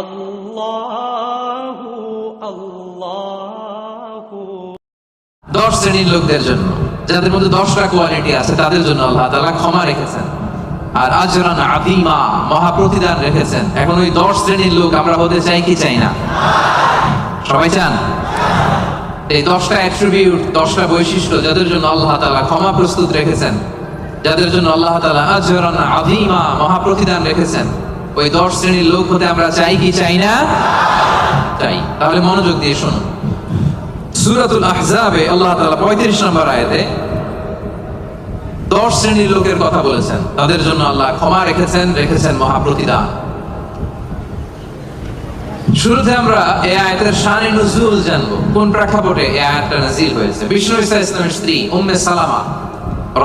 আল্লাহু আল্লাহু 10 শ্রেণীর লোকদের জন্য, যাদের মধ্যে 10টা কোয়ালিটি আছে, তাদের জন্য আল্লাহ তাআলা ক্ষমা রেখেছেন আর আজরান আযীমা, মহা প্রতিদান রেখেছেন। এখন ওই 10 শ্রেণীর লোক আমরা হতে চাই কি চাই না? সবাই চান? এই 10টা অ্যাট্রিবিউট, 10টা বৈশিষ্ট্য যাদের জন্য আল্লাহ তাআলা ক্ষমা প্রস্তুত রেখেছেন, যাদের জন্য আল্লাহ তাআলা আজরান আযীমা, মহা প্রতিদান রেখেছেন, ওই 10 শ্রেণীর লোক হতে আমরা চাই কি চাই না? চাই। তাহলে মনোযোগ দিয়ে শুনুন। সূরাতুল আহজাবে আল্লাহ তাআলা 35 নম্বর আয়াতে 10 শ্রেণীর লোকের কথা বলেছেন, তাদের জন্য আল্লাহ ক্ষমা রেখেছেন মহা প্রতিদান। শুরুতে আমরা এই আয়াতের শানে নুজুল জানবো, কোন প্রেক্ষাপটে এই আয়াতটা নাযিল হয়েছে। বিষ্ণু ঈসা ইসলামের স্ত্রী উম্মে সালামা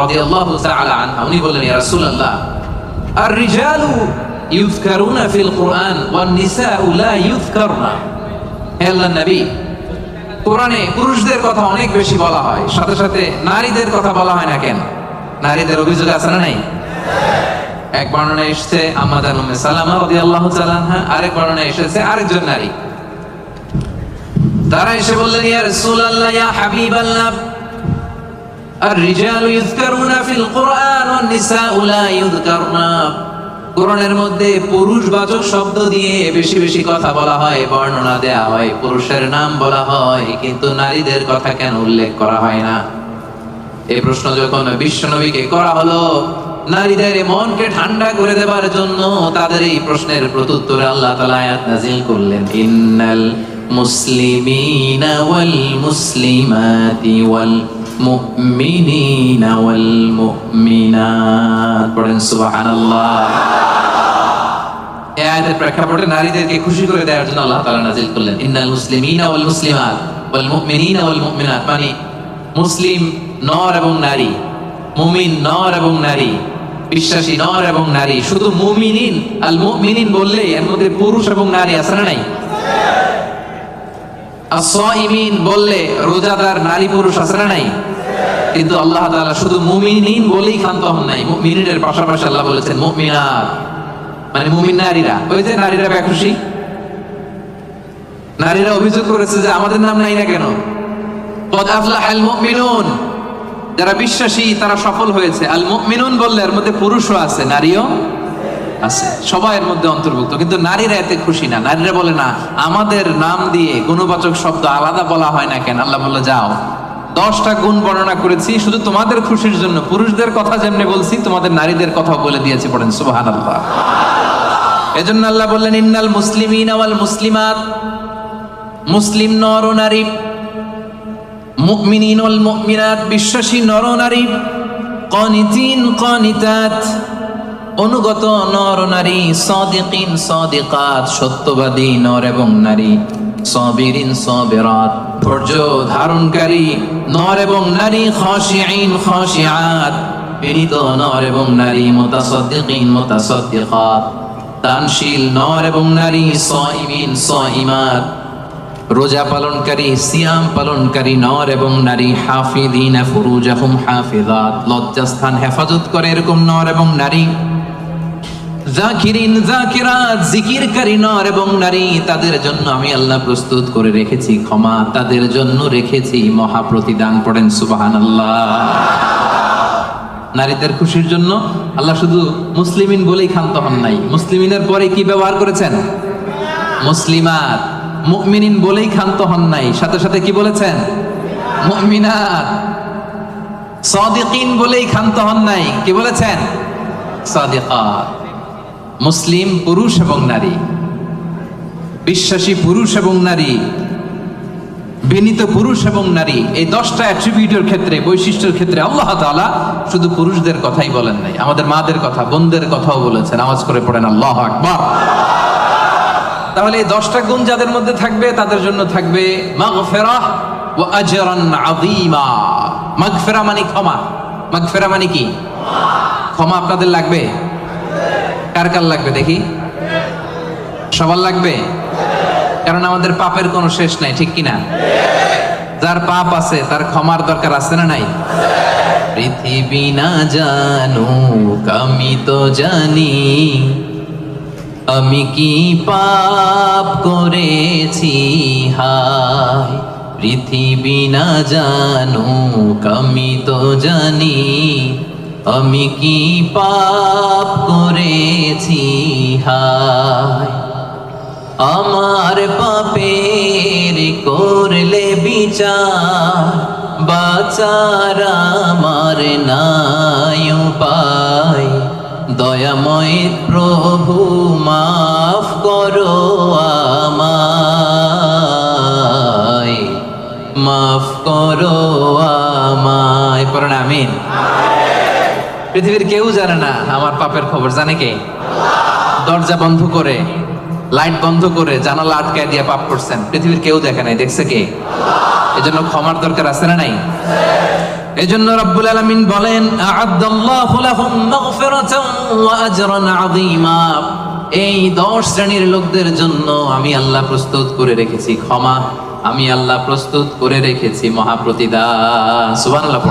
রাদিয়াল্লাহু তাআলা আনহা, উনি বললেন, ইয়া রাসূলুল্লাহ, আর রিজালু ইউযকারুনা ফিল কুরআন ওয়ান নিসাউ লা ইউযকারনা। হে আল্লাহর নবী, কোরআনে পুরুষদের কথা অনেক বেশি বলা হয়, সাথে সাথে নারীদের কথা বলা হয় না কেন? নারীদের অভিযোগ আছে না নাই? এক বর্ণনা এসেছে আম্মা জান উম্মে সালামা রাদিয়াল্লাহু তাআলা আনহা, আরেক বর্ণনা এসেছে আরেকজন নারী। তারা এসে বললেন, ইয়া রাসূলুল্লাহ, ইয়া হাবিবাল্লাহ, আর-রিজালু ইযকারুনা ফিল কুরআন ওয়ান নিসাউ লা ইযকারনা। কোরআনের মধ্যে পুরুষবাচক শব্দ দিয়ে বেশি বেশি কথা বলা হয়, বর্ণনা দেয়া হয়, পুরুষের নাম বলা হয়, কিন্তু নারীদের কথা কেন উল্লেখ করা হয় না? এই প্রশ্ন যখন বিশ্বনবীকে করা হলো, নারীদের মনকে ঠান্ডা করে দেবার জন্য তাদের এই প্রশ্নের প্রত্যুত্তরে আল্লাহ তাআলা আয়াত নাযিল করলেন, ইন্নাল মুসলিমিনা ওয়াল মুসলিমাতি ওয়াল মুমিনিনা ওয়াল মুমিনাত। পড়েন সুবহানাল্লাহ। এই আয়াতের প্রেক্ষাপটে নারীদেরকে খুশি করে দেওয়ার জন্য আল্লাহ তাআলা নাযিল করলেন, ইন্নাল মুসলিমিনা ওয়াল মুসলিমাত ওয়াল মুমিনিনা ওয়াল মুমিনাত। মানে মুসলিম নর এবং নারী, মুমিন নর এবং নারী, বিশ্বাসী নর এবং নারী। শুধু মুমিনিন, আল মুমিনিন বললে এর মধ্যে পুরুষ এবং নারী আছে না নাই? as-সাইমিন বললে রোজাদার নারী পুরুষ আছে না নাই? কিন্তু আল্লাহ তাআলা শুধু মুমিনিন বলেই ক্ষান্ত হন নাই, মুমিনের পাশাপাশি আল্লাহ বলেছেন মুমিনাত, মানে মুমিন নারীরা। ওই যে নারীরা বেখুশি, নারীরা অভিযোগ করেছে যে আমাদের নাম নাই না কেন? কদ আফলাহাল মুমিনুন, যারা বিশ্বাসী তারা সফল হয়েছে। আল মুমিনুন বললে এর মধ্যে পুরুষও আছে, নারীও আছে, সবাই এর মধ্যে অন্তর্ভুক্ত। কিন্তু নারীরা এতে খুশি না। নারীরা বলে, না, আমাদের নাম দিয়ে গুণবাচক শব্দ আলাদা বলা হয় না কেন? আল্লাহ বলল, যাও, 10টা গুণ বর্ণনা করেছি শুধু তোমাদের খুশির জন্য। পুরুষদের কথা যেমনি বলছি, তোমাদের নারীদের কথা বলে দিয়েছি। পড়েন সুবহানাল্লাহ। এজন্য আল্লাহ বললেন, ইন্নাল মুসলিমিনা ওয়াল মুসলিমাত, মুসলিম নর ও নারী, মুমিনিন ওয়াল মুমিনাত, বিশ্বাসী নর ও নারী, কানিতিন কানিতাত, অনুগত নর ও নারী, সাদিকিন সাদিকাত, সত্যবাদী নর এবং নারী, সাবিরিন সাবিরাত, ধৈর্য ধারণকারী নর এবং নারী, খাশিঈন খাশিআত, বিনীত নর এবং নারী, মুতাসাদ্দিকিন মুতাসাদ্দিকাত, দানশীল নর এবং নারী, সাইমিন সাইমাত, রোজা পালনকারী সিয়াম পালনকারী নর এবং নারী, হাফিদিনা ফুরুজাহুম হাফিজাত, লজ্জাস্থান হেফাজত করে এরকম নর এবং নারী, যাকিরিন যাকিরাত, জিকিরকারী নর এবং নারী, তাদের জন্য আমি আল্লাহ প্রস্তুত করে রেখেছি ক্ষমা, তাদের জন্য রেখেছি মহা প্রতিদান। পড়েন সুবহানাল্লাহ। নারীদের খুশির জন্য আল্লাহ শুধু মুসলিমিন বলেই ক্ষান্ত হন নাই, মুসলিমিনের পরে কি ব্যবহার করেছেন? মুসলিমাত। মুমিনিন বলেই ক্ষান্ত হন নাই, সাথে সাথে কি বলেছেন? মুমিনাত। সাদিকিন বলেই ক্ষান্ত হন নাই, কি বলেছেন? সাদিকাত। মুসলিম পুরুষ এবং নারী, বিশ্বাসী পুরুষ এবং নারী, বিনীত পুরুষ এবং নারী, এই 10টা অ্যাট্রিবিউটের ক্ষেত্রে, বৈশিষ্ট্যের ক্ষেত্রে আল্লাহ তাআলা শুধু পুরুষদের কথাই বলেন নাই, আমাদের মাদের কথা, বোনদের কথাও বলেছেন। আওয়াজ করে পড়েন আল্লাহু আকবার। তাহলে এই 10টা গুণ যাদের মধ্যে থাকবে তাদের জন্য থাকবে মাগফিরাহ ওয়া আজরান আযীমা। মাগফিরা মানে ক্ষমা। মাগফিরা মানে কি? ক্ষমা। আপনাদের লাগবে? কার কার লাগবে দেখি? সবার লাগবে? কারণ আমাদের পাপের কোনো শেষ নাই, ঠিক কিনা? যার পাপ আছে তার ক্ষমার দরকার আছে না নাই? পৃথিবী না জানুক আমি তো জানি, আমি কি পাপ করেছি হায়, পৃথিবী না জানুক আমি তো জানি। আমি কি পাপ করেছি হায়, আমার পাপের করলে বিচার, বাঁচার আমার নাই উপায়। দয়াময় প্রভু মাফ করো আমায়, মাফ করো আমায়। পড়েন আমিন। পৃথিবীর কেউ জানে না আমার পাপের খবর, জানে কে? দরজা বন্ধ করে, লাইট বন্ধ করে, জানালা আটকায় দিয়ে পাপ করছেন, পৃথিবীর কেউ দেখে নাই, দেখছে কে? এজন্য ক্ষমার দরকার আছে না নাই? এজন্য রব্বুল আলামিন বলেন, আ'আদাল্লাহু লাহুম মাগফিরাতান ওয়া আজরান আযীমা। এই 10 শ্রেণীর লোকদের জন্য আমি আল্লাহ প্রস্তুত করে রেখেছি ক্ষমা, আমি আল্লাহ প্রস্তুত করে রেখেছি মহাপ্রতিদান। সুবহানাল্লাহ।